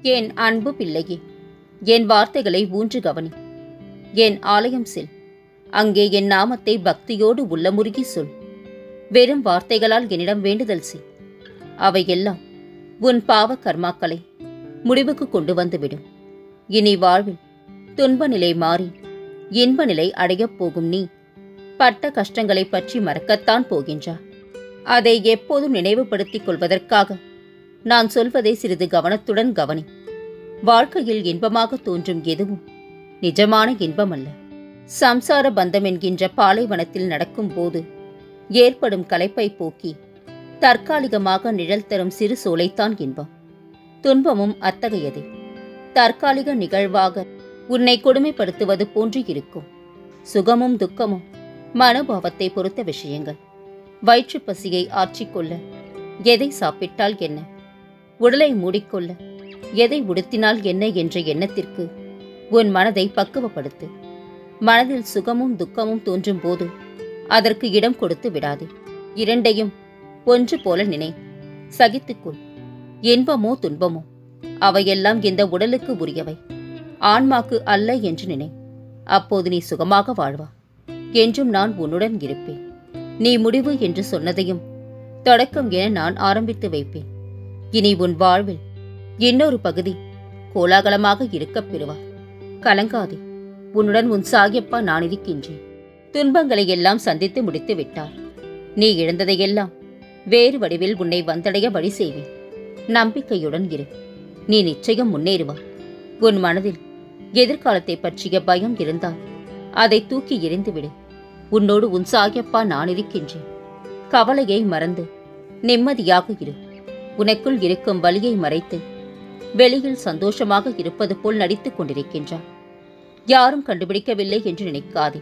என் அன்பு பிள்ளையே, என் வார்த்தைகளை ஊன்று கவனி. என் ஆலயம் செல். அங்கே என் நாமத்தை பக்தியோடு உள்ளமுருகி சொல். வெறும் வார்த்தைகளால் என்னிடம் வேண்டுதல் செய். அவையெல்லாம் உன் பாவ கர்மாக்களை முடிவுக்கு கொண்டு வந்துவிடும். இனி வாழ்வில் துன்ப நிலை மாறி இன்ப நிலை அடையப் போகும் நீ பட்ட கஷ்டங்களை பற்றி மறக்கத்தான் போகின்றாய். அதை எப்போதும் நினைவுபடுத்திக் கொள்வதற்காக நான் சொல்வதை சிறிது கவனத்துடன் கவனி. வாழ்க்கையில் இன்பமாக தோன்றும் எதுவும் நிஜமான இன்பமல்ல. சம்சார பந்தம் என்கின்ற பாலைவனத்தில் நடக்கும் போது ஏற்படும் களைப்பை போக்கி தற்காலிகமாக நிழல் தரும் சிறு சோலைத்தான் இன்பம். துன்பமும் அத்தகையதே. தற்காலிக நிகழ்வாக உன்னை கொடுமைப்படுத்துவது போன்று இருக்கும். சுகமும் துக்கமும் மனோபாவத்தை பொறுத்த விஷயங்கள். வயிற்று பசியை ஆற்றிக்கொள்ள எதை சாப்பிட்டால் என்ன, உடலை மூடிக்கொள்ள எதை உடுத்தினால் என்ன என்ற எண்ணத்திற்கு உன் மனதை பக்குவப்படுத்து. மனதில் சுகமும் துக்கமும் தோன்றும் போது அதற்கு இடம் கொடுத்து விடாதே. இரண்டையும் ஒன்று போல நினை. சகித்துக்கொள். இன்பமோ துன்பமோ அவையெல்லாம் இந்த உடலுக்கு உரியவை, ஆன்மாக்கு அல்ல என்று நினை. அப்போது நீ சுகமாக வாழ்வா. என்றும் நான் உன்னுடன் இருப்பேன். நீ முடிவு என்று சொன்னதையும் தொடக்கம் என நான் ஆரம்பித்து வைப்பேன். இனி உன் வாழ்வில் இன்னொரு பகுதி கோலாகலமாக இருக்கப் பெறுவார். கலங்காதே. உன்னுடன் உன் சாகியப்பா நான் இருக்கின்றேன். துன்பங்களை எல்லாம் சந்தித்து முடித்து விட்டார். நீ இழந்ததையெல்லாம் வேறு வடிவில் உன்னை வந்தடைய வழி செய்வேன். நம்பிக்கையுடன் இரு. நீ நிச்சயம் முன்னேறுவாய். உன் மனதில் எதிர்காலத்தை பற்றிய பயம் இருந்தால் அதை தூக்கி எறிந்துவிடு. உன்னோடு உன் சாகியப்பா நான் இருக்கின்றேன். கவலையை மறந்து நிம்மதியாக இரு. உனக்குள் இருக்கும் வலியை மறைத்து வெளியில் சந்தோஷமாக இருப்பது போல் நடித்துக் கொண்டிருக்கின்றார். யாரும் கண்டுபிடிக்கவில்லை என்று நினைக்காதே.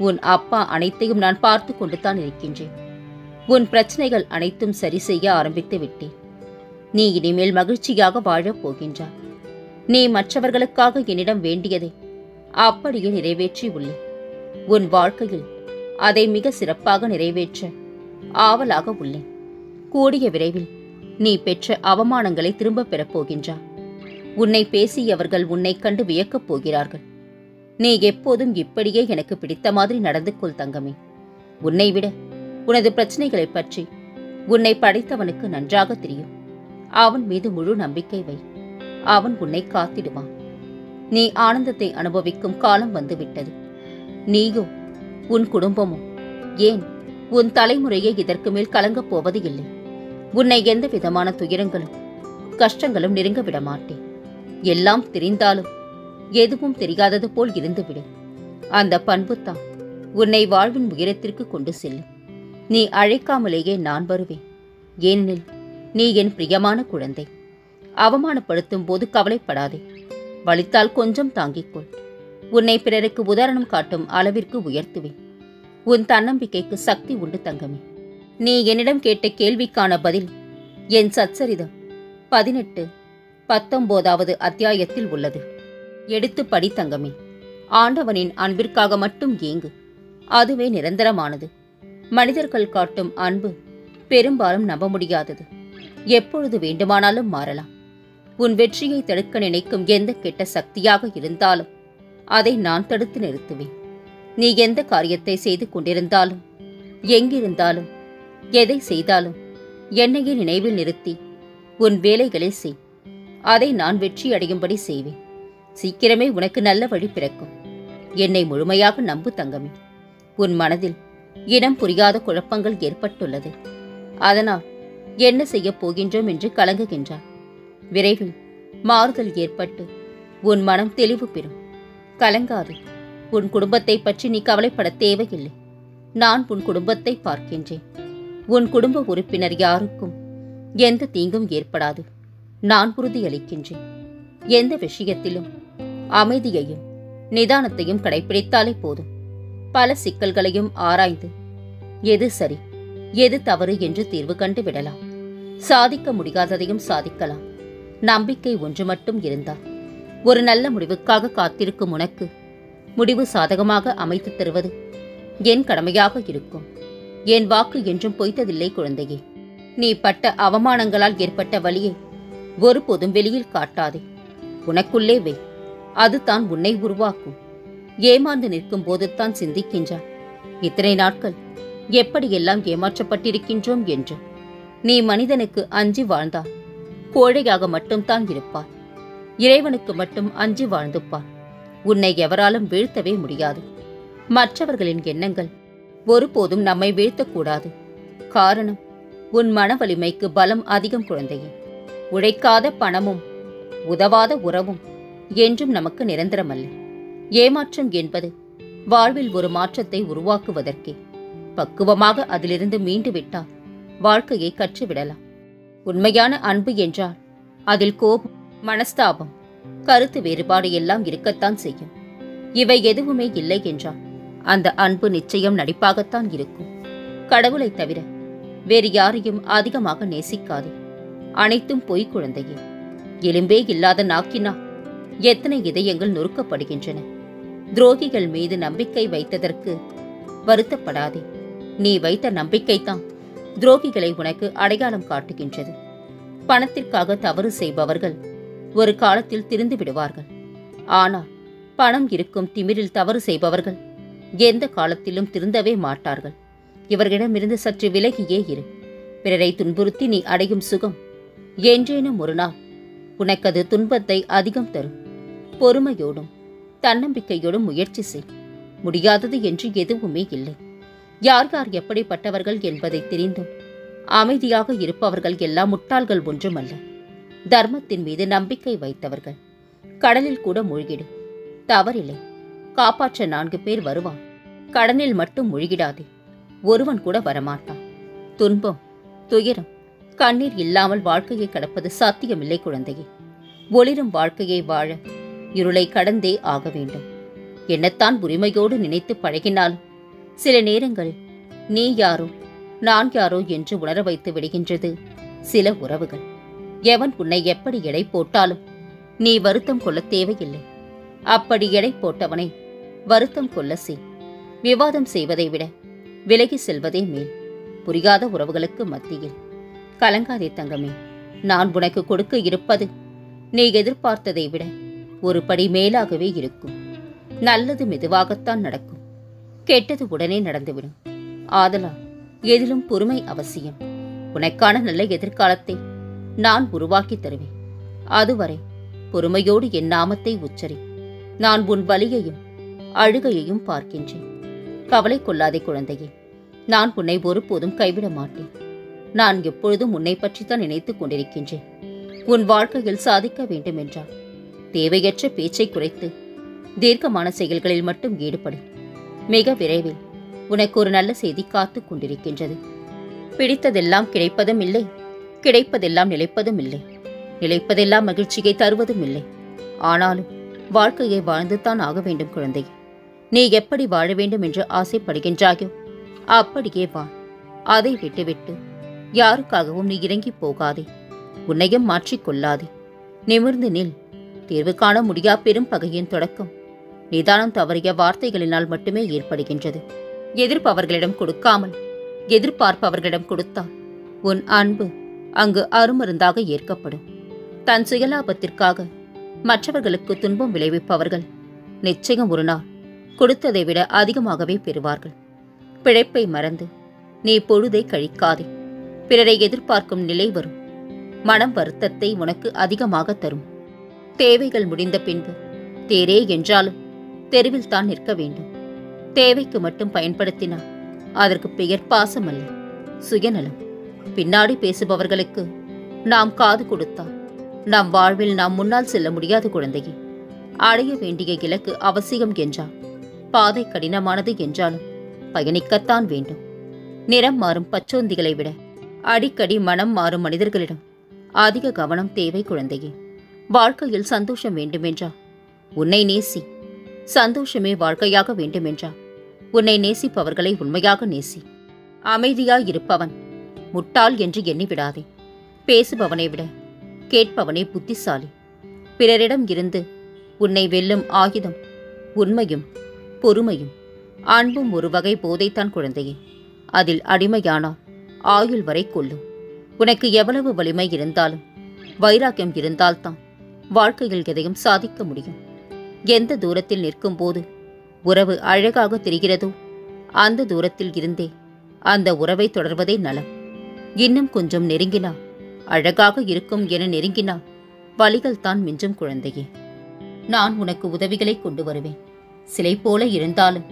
உன் அப்பா அனைத்தையும் நான் பார்த்து கொண்டுதான் இருக்கின்றேன். உன் பிரச்சனைகள் அனைத்தும் சரி செய்ய ஆரம்பித்து விட்டேன். நீ இனிமேல் மகிழ்ச்சியாக வாழப் போகின்றாய். நீ மற்றவர்களுக்காக என்னிடம் வேண்டியதை அப்படியே நிறைவேற்றி உள்ளேன். உன் வாழ்க்கையில் அதை மிக சிறப்பாக நிறைவேற்ற ஆவலாக உள்ளேன். கூடிய விரைவில் நீ பெற்ற அவமானங்களை திரும்பப் பெறப் போகின்றாய். உன்னை பேசியவர்கள் உன்னை கண்டு வியக்கப் போகிறார்கள். நீ எப்போதும் இப்படியே எனக்கு பிடித்த மாதிரி நடந்து கொள் தங்கமே. உன்னை விட உனது பிரச்சனைகளை பற்றி உன்னை படைத்தவனுக்கு நன்றாக தெரியும். அவன் மீது முழு நம்பிக்கை வை. அவன் உன்னை காத்திடுவான். நீ ஆனந்தத்தை அனுபவிக்கும் காலம் வந்துவிட்டது. நீயோ உன் குடும்பமோ ஏன் உன் தலைமுறையை இதற்கு மேல் கலங்கப் போவது இல்லை. உன்னை எந்த விதமான துயரங்களும் கஷ்டங்களும் நெருங்க விட மாட்டேன். எல்லாம் தெரிந்தாலும் எதுவும் தெரியாதது போல் இருந்துவிடு. அந்த பண்புத்தான் உன்னை வாழ்வின் உயரத்திற்கு கொண்டு செல்லும். நீ அழைக்காமலேயே நான் வருவேன். ஏனெனில் நீ என் பிரியமான குழந்தை. அவமானப்படுத்தும் போது கவலைப்படாதே. வலித்தால் கொஞ்சம் தாங்கிக்கொள். உன்னை பிறருக்கு உதாரணம் காட்டும் அளவிற்கு உயர்த்துவேன். உன் தன்னம்பிக்கைக்கு சக்தி உண்டு தங்கமே. நீ என்னிடம் கேட்ட கேள்விக்கான பதில் என் சச்சரிதம் 18-19வது அத்தியாயத்தில் உள்ளது. எடுத்து படி தங்கமே. ஆண்டவனின் அன்பிற்காக மட்டும் ஏங்கு. அதுவே நிரந்தரமானது. மனிதர்கள் காட்டும் அன்பு பெரும்பாலும் நம்ப முடியாதது. எப்பொழுது வேண்டுமானாலும் மாறலாம். உன் வெற்றியை தடுக்க நினைக்கும் எந்த கெட்ட சக்தியாக இருந்தாலும் அதை நான் தடுத்து நிறுத்துவேன். நீ எந்த காரியத்தை செய்து கொண்டிருந்தாலும் எங்கிருந்தாலும் எதை செய்தாலும் என்னையே நினைவில் நிறுத்தி உன் வேலைகளை செய். அதை நான் வெற்றி அடையும்படி செய்வேன். சீக்கிரமே உனக்கு நல்ல வழி பிறக்கும். என்னை முழுமையாக நம்பு தங்கமே. உன் மனதில் இனம் புரியாத குழப்பங்கள் ஏற்பட்டுள்ளது. அதனால் என்ன செய்யப் போகின்றோம் என்று கலங்குகின்றார். விரைவில் மாறுதல் ஏற்பட்டு உன் மனம் தெளிவு பெறும். கலங்காது. உன் குடும்பத்தை பற்றி நீ கவலைப்பட தேவையில்லை. நான் உன் குடும்பத்தை பார்க்கின்றேன். உன் குடும்ப உறுப்பினர் யாருக்கும் எந்த தீங்கும் ஏற்படாது. நான் உறுதியளிக்கின்றேன். எந்த விஷயத்திலும் அமைதியையும் நிதானத்தையும் கடைபிடித்தாலே போதும். பல சிக்கல்களையும் ஆராய்ந்து எது சரி எது தவறு என்று தீர்வு கண்டு விடலாம். சாதிக்க முடியாததையும் சாதிக்கலாம். நம்பிக்கை ஒன்று மட்டும் இருந்தால் ஒரு நல்ல முடிவுக்காக காத்திருக்கும் உனக்கு முடிவு சாதகமாக அமைத்து தருவது என் கடமையாக இருக்கும். என் வாக்கு என்றும் பொய்த்ததில்லை குழந்தையே. நீ பட்ட அவமானங்களால் ஏற்பட்ட வலியை ஒருபோதும் வெளியில் காட்டாதே. உனக்குள்ளே வை. அதுதான் உன்னை உருவாக்கும். ஏமாந்து நிற்கும் போதுதான் சிந்திக்கின்றாய், இத்தனை நாட்கள் எப்படியெல்லாம் ஏமாற்றப்பட்டிருக்கின்றோம் என்று. நீ மனிதனுக்கு அஞ்சி வாழ்ந்தால் கோழையாக மட்டும்தான் இருப்பாய். இறைவனுக்கு மட்டும் அஞ்சி வாழ்ந்துப்பார். உன்னை எவராலும் வீழ்த்தவே முடியாது. மற்றவர்களின் எண்ணங்கள் ஒருபோதும் நம்மை வீழ்த்தக்கூடாது. காரணம், உன் மன வலிமைக்கு பலம் அதிகம் குழந்தையே. உழைக்காத பணமும் உதவாத உறவும் என்றும் நமக்கு நிரந்தரமல்ல. ஏமாற்றம் என்பது வாழ்வில் ஒரு மாற்றத்தை உருவாக்குவதற்கே. பக்குவமாக அதிலிருந்து மீண்டு விட்டால் வாழ்க்கையை கற்றுவிடலாம். உண்மையான அன்பு என்றால் அதில் கோபம், மனஸ்தாபம், கருத்து வேறுபாடு எல்லாம் இருக்கத்தான் செய்யும். இவை எதுவுமே இல்லை என்றால் அந்த அன்பு நிச்சயம் நடிப்பாகத்தான் இருக்கும். கடவுளை தவிர வேறு யாரையும் அதிகமாக நேசிக்காதே. அனைத்தும் பொய் குழந்தையே. எலும்பே இல்லாத நாக்கினால் எத்தனை இதயங்கள் நொறுக்கப்படுகின்றன. துரோகிகள் மீது நம்பிக்கை வைத்ததற்கு வருத்தப்படாதே. நீ வைத்த நம்பிக்கைதான் துரோகிகளை உனக்கு அடையாளம் காட்டுகின்றது. பணத்திற்காக தவறு செய்பவர்கள் ஒரு காலத்தில் திருந்து விடுவார்கள். ஆனால் பணம் இருக்கும் திமிரில் தவறு செய்பவர்கள் எந்த காலத்திலும் திருந்தவே மாட்டார்கள். இவர்களிடமிருந்து சற்று விலகியே இரு. பிறரை துன்புறுத்தி நீ அடையும் சுகம் என்றேனும் ஒரு நாள் உனக்கது துன்பத்தை அதிகம் தரும். பொறுமையோடும் தன்னம்பிக்கையோடும் முயற்சி செய். முடியாதது என்று எதுவுமே இல்லை. யார் யார் எப்படிப்பட்டவர்கள் என்பதை தெரிந்தும் அமைதியாக இருப்பவர்கள் எல்லாம் முட்டாள்கள் ஒன்றுமல்ல. தர்மத்தின் மீது நம்பிக்கை வைத்தவர்கள். கடலில் கூட மூழ்கிடு, தவறில்லை. காப்பாற்ற 4 பேர் வருவான். கடனில் மட்டும் மூழ்கிடாதே, ஒருவன் கூட வரமாட்டான். துன்பம், துயரம், கண்ணீர் இல்லாமல் வாழ்க்கையை கடப்பது சாத்தியமில்லை குழந்தையே. ஒளிரும் வாழ்க்கையை வாழ இருளை கடந்தே ஆக வேண்டும். என்னத்தான் உரிமையோடு நினைத்து பழகினாலும் சில நேரங்களில் நீ யாரோ நான் யாரோ என்று உணர வைத்து விடுகின்றது சில உறவுகள். எவன் உன்னை எப்படி எடை போட்டாலும் நீ வருத்தம் கொள்ள தேவையில்லை. அப்படி எடை போட்டவனை வருத்தம் கொள்ள செய். விவாதம் செய்வதை விட விலகி செல்வதே மேல். புரியாத உறவுகளுக்கு மத்தியில் கலங்காதே தங்கமே. நான் உனக்கு கொடுக்க இருப்பது நீ எதிர்பார்த்ததை விட ஒரு படி மேலாகவே இருக்கும். நல்லது மெதுவாகத்தான் நடக்கும், கெட்டது உடனே நடந்துவிடும். ஆதலால் எதிலும் பொறுமை அவசியம். உனக்கான நல்ல எதிர்காலத்தை நான் உருவாக்கி தருவேன். அதுவரை பொறுமையோடு என் நாமத்தை உச்சரி. நான் உன் வலியையும் அழுகையையும் பார்க்கின்றேன். கவலை கொள்ளாதே குழந்தையே. நான் உன்னை ஒருபோதும் கைவிட மாட்டேன். நான் எப்பொழுதும் உன்னை பற்றித்தான் நினைத்துக் கொண்டிருக்கின்றேன். உன் வாழ்க்கையில் சாதிக்க வேண்டுமென்றால் தேவையற்ற பேச்சை குறைத்து தீர்க்கமான செயல்களில் மட்டும் ஈடுபடு. மிக விரைவில் உனக்கு ஒரு நல்ல செய்தி காத்துக் கொண்டிருக்கின்றது. பிடித்ததெல்லாம் கிடைப்பதும் இல்லை, கிடைப்பதெல்லாம் நிலைப்பதும் இல்லை, நிலைப்பதெல்லாம் மகிழ்ச்சியை தருவதும் இல்லை. ஆனாலும் வாழ்க்கையை வாழ்ந்துதான் ஆக வேண்டும் குழந்தை. நீ எப்படி வாழ வேண்டும் என்று ஆசைப்படுகின்றாயோ அப்படியே வாழ். அதை விட்டுவிட்டு யாருக்காகவும் நீ இறங்கி போகாதே. உன்னையும் மாற்றிக்கொள்ளாதே. நிமிர்ந்து நில். தீர்வு காண முடியா பெரும் பகையின் தொடக்கம் நிதானம் தவறிய வார்த்தைகளினால் மட்டுமே ஏற்படுகின்றது. எதிர்ப்பவர்களிடம் கொடுக்காமல் எதிர்பார்ப்பவர்களிடம் கொடுத்தால் உன் அன்பு அங்கு அருமருந்தாக ஏற்கப்படும். தன் சுயலாபத்திற்காக மற்றவர்களுக்கு துன்பம் விளைவிப்பவர்கள் நிச்சயம் ஒரு நாள் கொடுத்ததை விட அதிகமாகவே பெறுவார்கள். பிழைப்பை மறந்து நீ பொழுதை கழிக்காதே. பிறரை எதிர்பார்க்கும் நிலை வரும். மனம் வருத்தத்தை உனக்கு அதிகமாக தரும். தேவைகள் முடிந்த பின்பு தேரே என்றாலும் தெருவில் தான் நிற்க வேண்டும். தேவைக்கு மட்டும் பயன்படுத்தினால் அதற்கு பெயர் பாசமல்ல, சுயநலம். பின்னாடி பேசுபவர்களுக்கு நாம் காது கொடுத்தால் நம் வாழ்வில் நாம் முன்னால் செல்ல முடியாது குழந்தையே. அடைய வேண்டிய இலக்கு அவசியம் என்றால் பாதை கடினமானது என்றாலும் பயணிக்கத்தான் வேண்டும். நிறம் மாறும் பச்சோந்திகளை விட அடிக்கடி மனம் மாறும் மனிதர்களிடம் அதிக கவனம் தேவை குழந்தையே. வாழ்க்கையில் சந்தோஷம் வேண்டுமென்றால் உன்னை நேசி. சந்தோஷமே வாழ்க்கையாக வேண்டுமென்றால் உன்னை நேசிப்பவர்களை உண்மையாக நேசி. அமைதியாயிருப்பவன் முட்டாள் என்று எண்ணிவிடாதே. பேசுபவனை விட கேட்பவனே புத்திசாலி. பிறரிடம் இருந்து உன்னை வெல்லும் ஆயுதம் உண்மையும் பொறுமையும் அன்பும் ஒரு வகை போதைத்தான் குழந்தையே. அதில் அடிமையானால் ஆயுள் வரை கொள்ளும். உனக்கு எவ்வளவு வலிமை இருந்தாலும் வைராக்கியம் இருந்தால்தான் வாழ்க்கையில் எதையும் சாதிக்க முடியும். எந்த தூரத்தில் நிற்கும் போது உறவு அழகாக தெரிகிறதோ அந்த தூரத்தில் இருந்தே அந்த உறவை தொடர்வதே நலம். இன்னும் கொஞ்சம் நெருங்கினா அழகாக இருக்கும் என நெருங்கினா வலிகள் தான் மிஞ்சும் குழந்தையே. நான் உனக்கு உதவிகளை கொண்டு வருவேன். சிலை போல இருந்தாலும்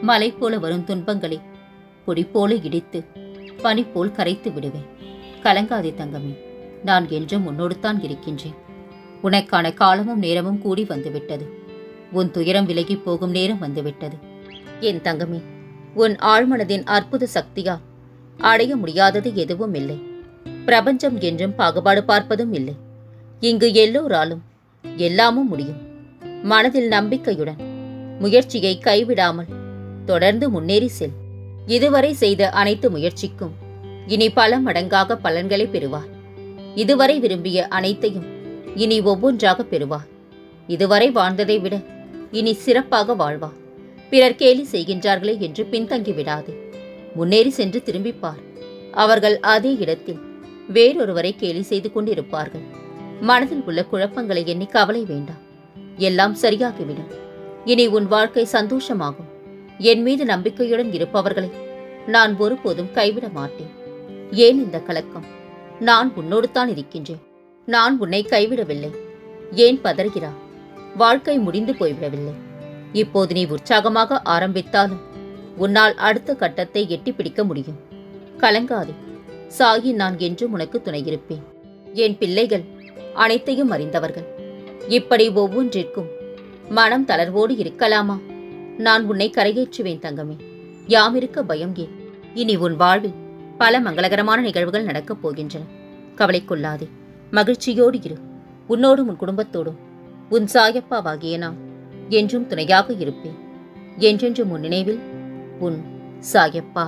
மலை போல வரும் துன்பங்களை பொடி போல இடித்து பனி போல் கரைத்து விடுவேன். கலங்காதே தங்கமே, நான் என்றும் உன்னோடு தான் இருக்கின்றேன். உனக்கான காலமும் நேரமும் கூடி வந்துவிட்டது. உன் துயரம் விலகி போகும் நேரம் வந்துவிட்டது. என் தங்கமே, உன் ஆழ்மனதின் அற்புத சக்தியா அடைய முடியாதது எதுவும் இல்லை. பிரபஞ்சம் என்றும் பாகுபாடு பார்ப்பதும் இல்லை. இங்கு எல்லோராலும் எல்லாமும் முடியும். மனதில் நம்பிக்கையுடன் முயற்சியை கைவிடாமல் தொடர்ந்து முன்னேறி செல். இதுவரை செய்த அனைத்து முயற்சிக்கும் இனி பல மடங்காக பலன்களை பெறுவார். இதுவரை விரும்பிய அனைத்தையும் இனி ஒவ்வொன்றாக பெறுவார். இதுவரை வாழ்ந்ததை விட இனி சிறப்பாக வாழ்வார். பிறர் கேலி செய்கின்றார்களே என்று பின்தங்கி விடாதே. முன்னேறி சென்று திரும்பிப்பார். அவர்கள் அதே இடத்தில் வேறொருவரை கேலி செய்து கொண்டிருப்பார்கள். மனதில் உள்ள குழப்பங்களை எண்ணி கவலை வேண்டாம். எல்லாம் சரியாகிவிடும். இனி உன் வாழ்க்கை சந்தோஷமாகும். என் மீது நம்பிக்கையுடன் இருப்பவர்களை நான் ஒருபோதும் கைவிட மாட்டேன். ஏன் இந்த கலக்கம்? நான் உன்னோடு தான் இருக்கின்றேன். நான் உன்னை கைவிடவில்லை. ஏன் பதறுகிறா? வாழ்க்கை முடிந்து போய்விடவில்லை. இப்போது நீ உற்சாகமாக ஆரம்பித்தாலும் உன்னால் அடுத்த கட்டத்தை எட்டி பிடிக்க முடியும். கலங்காதே. சாகி நான் என்றும் உனக்கு துணையிருப்பேன். என் பிள்ளைகள் அனைத்தையும் அறிந்தவர்கள். இப்படி ஒவ்வொன்றிற்கும் மனம் தளர்வோடு இருக்கலாமா? நான் உன்னை கரையேற்றுவேன் தங்கமே. யாமிருக்க பயம் ஏன்? இனி உன் வாழ்வில் பல மங்களகரமான நிகழ்வுகள் நடக்கப் போகின்றன. கவலை கொள்ளாதே. மகிழ்ச்சியோடு இரு. உன்னோடும் உன் குடும்பத்தோடும் உன் சாயப்பாவாகிய நான் என்றும் துணையாக இருப்பேன். என்றென்றும் உன் நினைவில் உன் சாயப்பா.